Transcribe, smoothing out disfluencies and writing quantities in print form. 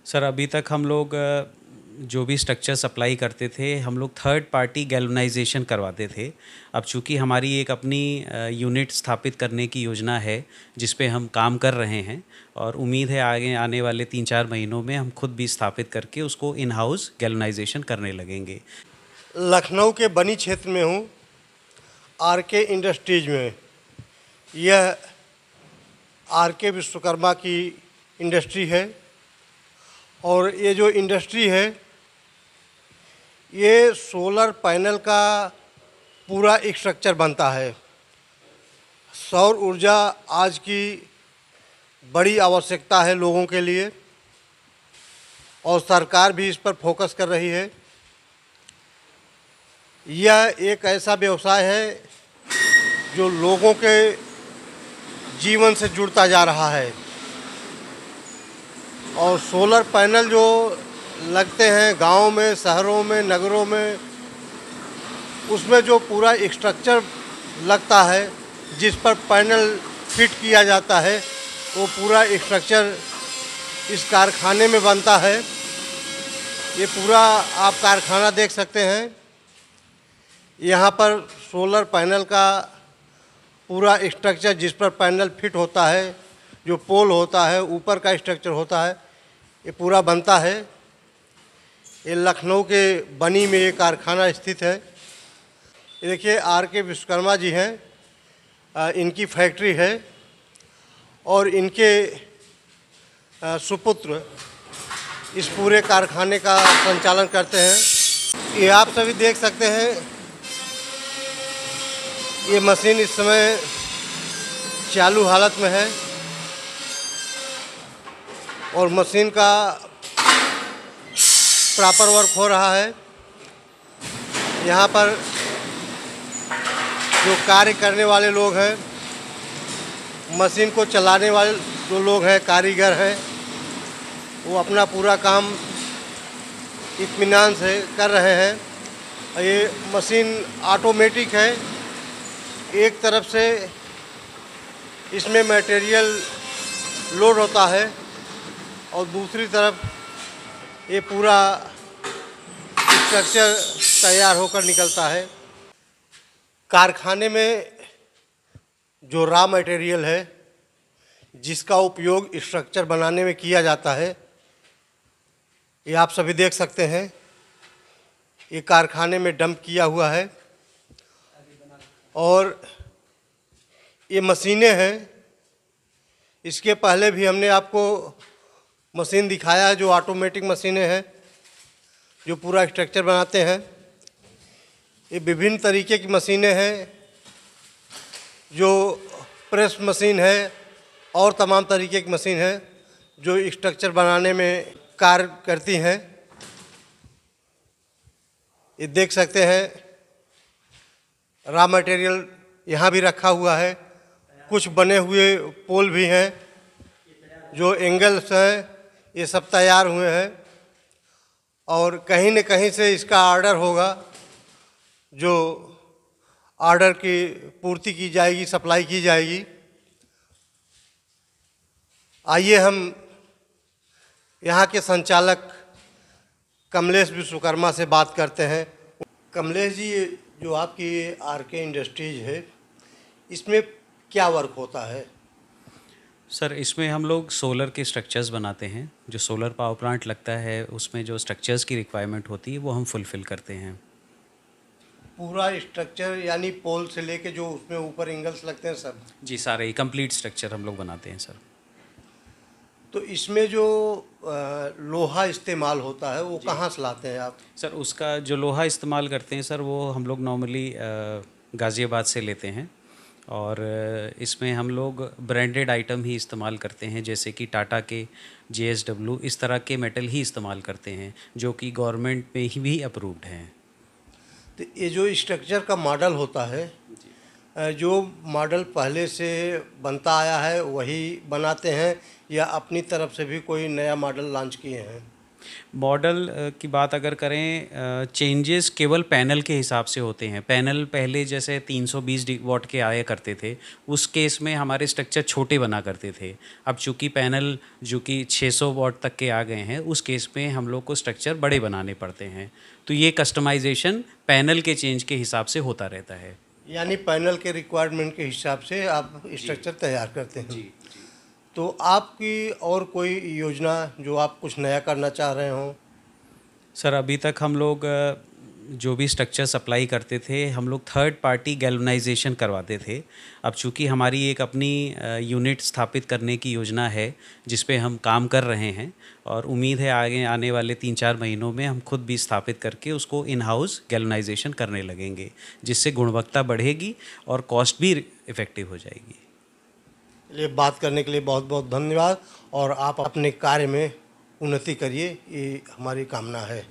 Sir अभी तक हम लोग जो भी स्ट्रक्चर सप्लाई करते थे हम लोग थर्ड पार्टी गैल्वनाइजेशन करवाते थे। अब चूंकि हमारी एक अपनी यूनिट स्थापित करने की योजना है जिस पे हम काम कर रहे हैं और उम्मीद है आगे आने वाले 3-4 महीनों में हम खुद भी स्थापित करके उसको इन हाउस गैल्वनाइजेशन करने लगेंगे। लखनऊ के बनी क्षेत्र में हूँ, आरके इंडस्ट्रीज में। यह आरके विश्वकर्मा की इंडस्ट्री है और ये जो इंडस्ट्री है ये सोलर पैनल का पूरा स्ट्रक्चर बनता है। सौर ऊर्जा आज की बड़ी आवश्यकता है लोगों के लिए और सरकार भी इस पर फोकस कर रही है। यह एक ऐसा व्यवसाय है जो लोगों के जीवन से जुड़ता जा रहा है और सोलर पैनल जो लगते हैं गाँव में, शहरों में, नगरों में, उसमें जो पूरा स्ट्रक्चर लगता है जिस पर पैनल फिट किया जाता है वो पूरा स्ट्रक्चर इस कारखाने में बनता है। ये पूरा आप कारखाना देख सकते हैं। यहाँ पर सोलर पैनल का पूरा स्ट्रक्चर जिस पर पैनल फिट होता है, जो पोल होता है, ऊपर का स्ट्रक्चर होता है, ये पूरा बनता है। ये लखनऊ के बनी में ये कारखाना स्थित है। ये देखिए आरके विश्वकर्मा जी हैं, इनकी फैक्ट्री है और इनके सुपुत्र इस पूरे कारखाने का संचालन करते हैं। ये आप सभी देख सकते हैं, ये मशीन इस समय चालू हालत में है और मशीन का प्रॉपर वर्क हो रहा है। यहाँ पर जो कार्य करने वाले लोग हैं, मशीन को चलाने वाले जो लोग हैं, कारीगर हैं, वो अपना पूरा काम इत्मीनान से कर रहे हैं। ये मशीन ऑटोमेटिक है। एक तरफ से इसमें मटेरियल लोड होता है और दूसरी तरफ ये पूरा स्ट्रक्चर तैयार होकर निकलता है। कारखाने में जो रॉ मटेरियल है जिसका उपयोग स्ट्रक्चर बनाने में किया जाता है, ये आप सभी देख सकते हैं। ये कारखाने में डंप किया हुआ है और ये मशीनें हैं। इसके पहले भी हमने आपको मशीन दिखाया है जो ऑटोमेटिक मशीनें हैं जो पूरा स्ट्रक्चर बनाते हैं। ये विभिन्न तरीके की मशीनें हैं, जो प्रेस मशीन है और तमाम तरीके की मशीन है जो स्ट्रक्चर बनाने में कार्य करती हैं। ये देख सकते हैं रॉ मटेरियल यहाँ भी रखा हुआ है। कुछ बने हुए पोल भी हैं, जो एंगल्स हैं, ये सब तैयार हुए हैं और कहीं न कहीं से इसका ऑर्डर होगा, जो ऑर्डर की पूर्ति की जाएगी, सप्लाई की जाएगी। आइए हम यहाँ के संचालक कमलेश विश्वकर्मा से बात करते हैं। कमलेश जी, जो आपकी आरके इंडस्ट्रीज है, इसमें क्या वर्क होता है? सर इसमें हम लोग सोलर के स्ट्रक्चर्स बनाते हैं। जो सोलर पावर प्लांट लगता है उसमें जो स्ट्रक्चर्स की रिक्वायरमेंट होती है वो हम फुलफ़िल करते हैं। पूरा स्ट्रक्चर यानी पोल से लेके जो उसमें ऊपर एंगल्स लगते हैं सब? जी, सारे ही कंप्लीट स्ट्रक्चर हम लोग बनाते हैं सर। तो इसमें जो लोहा इस्तेमाल होता है वो कहाँ से लाते हैं आप? सर उसका जो लोहा इस्तेमाल करते हैं सर वो हम लोग नॉर्मली गाज़ियाबाद से लेते हैं और इसमें हम लोग ब्रांडेड आइटम ही इस्तेमाल करते हैं, जैसे कि टाटा के JSW, इस तरह के मेटल ही इस्तेमाल करते हैं जो कि गवर्नमेंट में ही भी अप्रूव्ड हैं। तो ये जो स्ट्रक्चर का मॉडल होता है, जो मॉडल पहले से बनता आया है वही बनाते हैं या अपनी तरफ से भी कोई नया मॉडल लॉन्च किए हैं? मॉडल की बात अगर करें, चेंजेस केवल पैनल के हिसाब से होते हैं। पैनल पहले जैसे 320 वॉट के आया करते थे, उस केस में हमारे स्ट्रक्चर छोटे बना करते थे। अब चूँकि पैनल जो कि 600 वॉट तक के आ गए हैं, उस केस में हम लोग को स्ट्रक्चर बड़े बनाने पड़ते हैं। तो ये कस्टमाइजेशन पैनल के चेंज के हिसाब से होता रहता है। यानी पैनल के रिक्वायरमेंट के हिसाब से आप स्ट्रक्चर तैयार करते हैं। जी। तो आपकी और कोई योजना जो आप कुछ नया करना चाह रहे हो? सर, अभी तक हम लोग जो भी स्ट्रक्चर सप्लाई करते थे, हम लोग थर्ड पार्टी गैल्वनाइजेशन करवाते थे। अब चूँकि हमारी एक अपनी यूनिट स्थापित करने की योजना है, जिस पे हम काम कर रहे हैं, और उम्मीद है आगे आने वाले 3-4 महीनों में हम खुद भी स्थापित करके उसको इन हाउस गैल्वनाइजेशन करने लगेंगे, जिससे गुणवत्ता बढ़ेगी और कॉस्ट भी इफ़ेक्टिव हो जाएगी। ये बात करने के लिए बहुत बहुत धन्यवाद, और आप अपने कार्य में उन्नति करिए, ये हमारी कामना है।